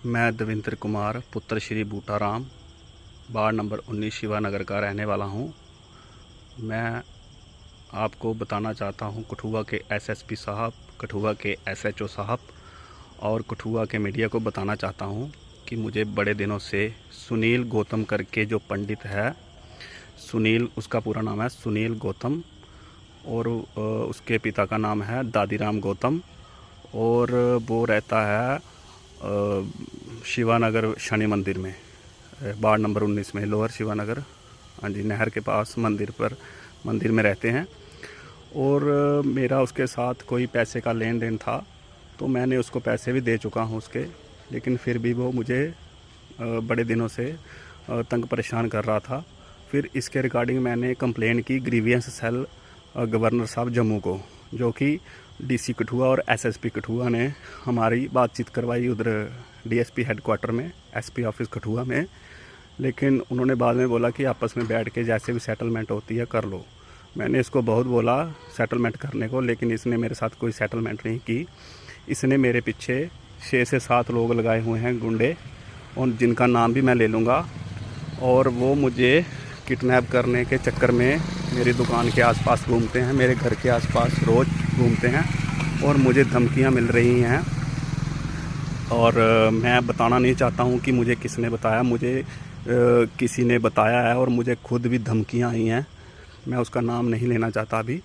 मैं देवेंद्र कुमार पुत्र Shri Butaram ward number 19 Shivanagar का रहने वाला हूं। मैं आपको बताना चाहता हूं कठुआ के एसएसपी साहब, कठुआ के एसएचओ साहब और कठुआ के मीडिया को बताना चाहता हूं कि मुझे बड़े दिनों से सुनील गौतम करके जो पंडित है, सुनील उसका पूरा नाम है सुनील गौतम और उसके पिता का नाम है दादीराम गौतम और वो रहता है शिवानगर शनि मंदिर में, वार्ड नंबर 19 में, लोअर शिवानगर, हाँ जी, नहर के पास मंदिर में रहते हैं। और मेरा उसके साथ कोई पैसे का लेन देन था तो मैंने उसको पैसे भी दे चुका हूँ उसके, लेकिन फिर भी वो मुझे बड़े दिनों से तंग परेशान कर रहा था। फिर इसके रिगार्डिंग मैंने कंप्लेन की ग्रीवियंस सेल गवर्नर साहब जम्मू को, जो कि डीसी कठुआ और एसएसपी कठुआ ने हमारी बातचीत करवाई उधर डीएसपी हेडक्वार्टर में, एसपी ऑफिस कठुआ में। लेकिन उन्होंने बाद में बोला कि आपस में बैठ के जैसे भी सेटलमेंट होती है कर लो। मैंने इसको बहुत बोला सेटलमेंट करने को, लेकिन इसने मेरे साथ कोई सेटलमेंट नहीं की। इसने मेरे पीछे 6 से 7 लोग लगाए हुए हैं गुंडे, और जिनका नाम भी मैं ले लूँगा। और वो मुझे किडनैप करने के चक्कर में मेरी दुकान के आसपास घूमते हैं, मेरे घर के आसपास रोज़ घूमते हैं और मुझे धमकियां मिल रही हैं। और मैं बताना नहीं चाहता हूं कि मुझे किसने बताया, मुझे किसी ने बताया है और मुझे खुद भी धमकियां आई हैं। मैं उसका नाम नहीं लेना चाहता अभी।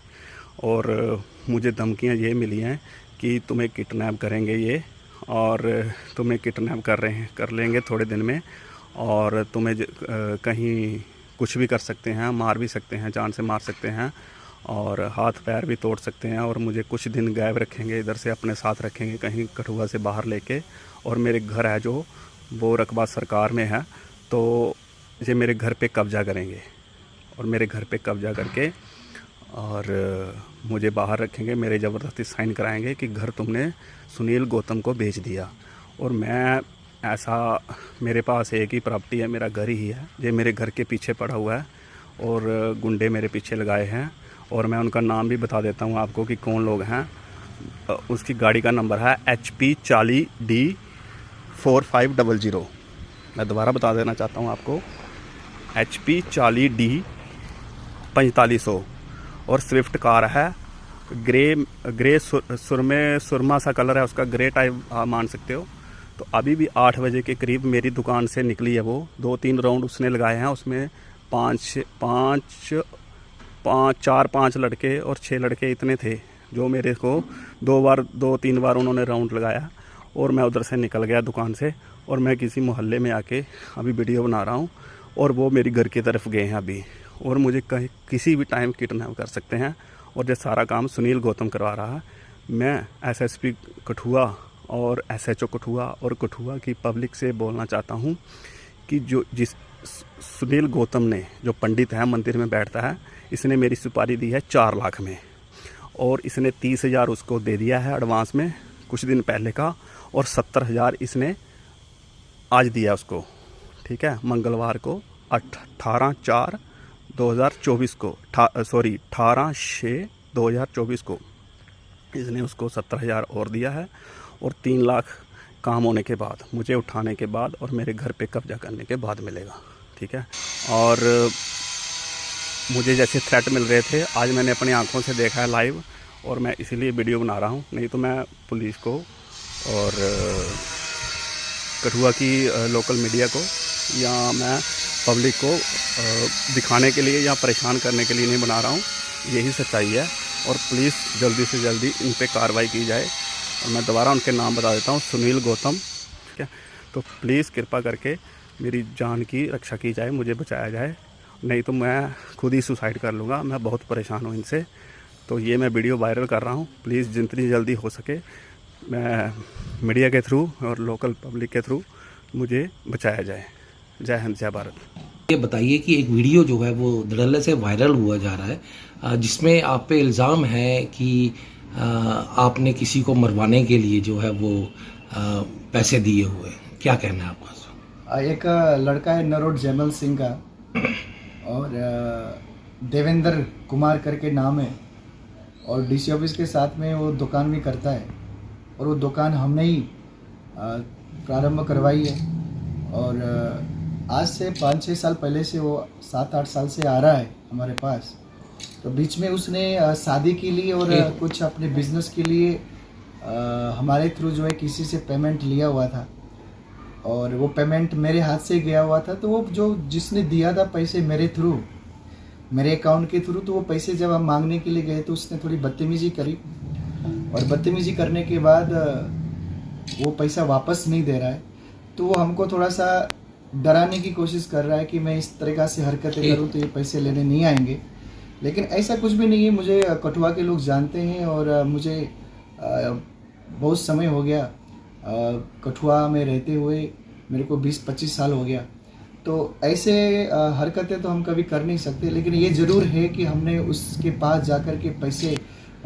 और मुझे धमकियां ये मिली हैं कि तुम्हें किडनैप करेंगे ये, और तुम्हें किडनैप कर लेंगे थोड़े दिन में, और तुम्हें कहीं कुछ भी कर सकते हैं, मार भी सकते हैं, जान से मार सकते हैं, और हाथ पैर भी तोड़ सकते हैं, और मुझे कुछ दिन गायब रखेंगे, इधर से अपने साथ रखेंगे कहीं कठुआ से बाहर लेके। और मेरे घर है जो वो रकबा सरकार में है, तो ये मेरे घर पे कब्जा करेंगे और मेरे घर पे कब्जा करके और मुझे बाहर रखेंगे, मेरे ज़बरदस्ती साइन कराएंगे कि घर तुमने सुनील गौतम को बेच दिया। और मैं ऐसा, मेरे पास एक ही प्रॉपर्टी है, मेरा घर ही है, ये मेरे घर के पीछे पड़ा हुआ है और गुंडे मेरे पीछे लगाए हैं। और मैं उनका नाम भी बता देता हूँ आपको कि कौन लोग हैं। उसकी गाड़ी का नंबर है HP 40D 4500। मैं दोबारा बता देना चाहता हूँ आपको, HP 40D 4500। और स्विफ्ट कार है, ग्रे सुरमा सा कलर है उसका, ग्रे टाइप आप मान सकते हो। तो अभी भी 8 बजे के करीब मेरी दुकान से निकली है वो। 2-3 राउंड उसने लगाए हैं, उसमें 4-5 लड़के और 6 लड़के इतने थे, जो मेरे को 2-3 बार उन्होंने राउंड लगाया। और मैं उधर से निकल गया दुकान से, और मैं किसी मोहल्ले में आके अभी वीडियो बना रहा हूँ, और वो मेरी घर की तरफ गए हैं अभी, और मुझे कहीं किसी भी टाइम किडनैप कर सकते हैं। और ये सारा काम सुनील गौतम करवा रहा है। मैं एसएसपी कठुआ और एसएचओ कठुआ और कठुआ की पब्लिक से बोलना चाहता हूँ कि जिस सुनील गौतम ने, जो पंडित है मंदिर में बैठता है, इसने मेरी सुपारी दी है 4 लाख में, और इसने 30,000 उसको दे दिया है एडवांस में कुछ दिन पहले का, और 70,000 इसने आज दिया उसको, ठीक है, मंगलवार को 18/4/2024 को, 18/6/2024 को इसने उसको 70,000 और दिया है। और 3 लाख काम होने के बाद, मुझे उठाने के बाद और मेरे घर पे कब्जा करने के बाद मिलेगा, ठीक है। और मुझे जैसे थ्रेट मिल रहे थे, आज मैंने अपनी आंखों से देखा है लाइव, और मैं इसीलिए वीडियो बना रहा हूँ। नहीं तो मैं पुलिस को और कठुआ की लोकल मीडिया को या मैं पब्लिक को दिखाने के लिए या परेशान करने के लिए नहीं बना रहा हूँ, यही सच्चाई है। और प्लीज़ जल्दी से जल्दी इन पे कार्रवाई की जाए। और मैं दोबारा उनके नाम बता देता हूँ, सुनील गौतम, ठीक है। तो प्लीज़ कृपा करके मेरी जान की रक्षा की जाए, मुझे बचाया जाए, नहीं तो मैं खुद ही सुसाइड कर लूँगा। मैं बहुत परेशान हूँ इनसे। तो ये मैं वीडियो वायरल कर रहा हूँ, प्लीज़ जितनी जल्दी हो सके मैं मीडिया के थ्रू और लोकल पब्लिक के थ्रू मुझे बचाया जाए। जय हिंद, जय भारत। ये बताइए कि एक वीडियो जो है वो धड़ल्ले से वायरल हुआ जा रहा है, जिसमें आप पे इल्ज़ाम है कि आपने किसी को मरवाने के लिए जो है वो पैसे दिए हुए, क्या कहना है आपका? एक लड़का है नरोट जैमल सिंह का, और देवेंद्र कुमार करके नाम है, और डीसी ऑफिस के साथ में वो दुकान भी करता है। और वो दुकान हमने ही प्रारंभ करवाई है। और आज से 5-6 साल पहले से वो 7-8 साल से आ रहा है हमारे पास। तो बीच में उसने शादी के लिए और कुछ अपने बिजनेस के लिए हमारे थ्रू जो है किसी से पेमेंट लिया हुआ था, और वो पेमेंट मेरे हाथ से गया हुआ था। तो वो जो जिसने दिया था पैसे मेरे थ्रू, मेरे अकाउंट के थ्रू, तो वो पैसे जब हम मांगने के लिए गए तो उसने थोड़ी बदतमीज़ी करी, और बदतमीज़ी करने के बाद वो पैसा वापस नहीं दे रहा है। तो वो हमको थोड़ा सा डराने की कोशिश कर रहा है कि मैं इस तरीक़ा से हरकतें करूँ तो ये पैसे लेने नहीं आएंगे। लेकिन ऐसा कुछ भी नहीं है। मुझे कठुआ के लोग जानते हैं, और मुझे बहुत समय हो गया कठुआ में रहते हुए, मेरे को 20-25 साल हो गया। तो ऐसे हरकतें तो हम कभी कर नहीं सकते। लेकिन ये ज़रूर है कि हमने उसके पास जाकर के पैसे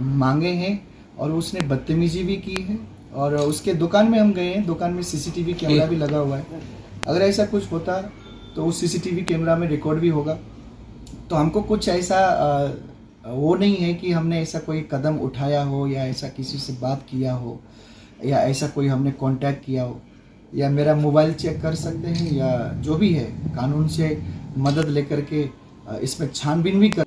मांगे हैं, और उसने बदतमीज़ी भी की है। और उसके दुकान में हम गए हैं, दुकान में सीसीटीवी कैमरा भी लगा हुआ है। अगर ऐसा कुछ होता तो उस सीसीटीवी कैमरा में रिकॉर्ड भी होगा। तो हमको कुछ ऐसा वो नहीं है कि हमने ऐसा कोई कदम उठाया हो, या ऐसा किसी से बात किया हो, या ऐसा कोई हमने कांटेक्ट किया हो, या मेरा मोबाइल चेक कर सकते हैं, या जो भी है कानून से मदद लेकर के इसमें छानबीन भी कर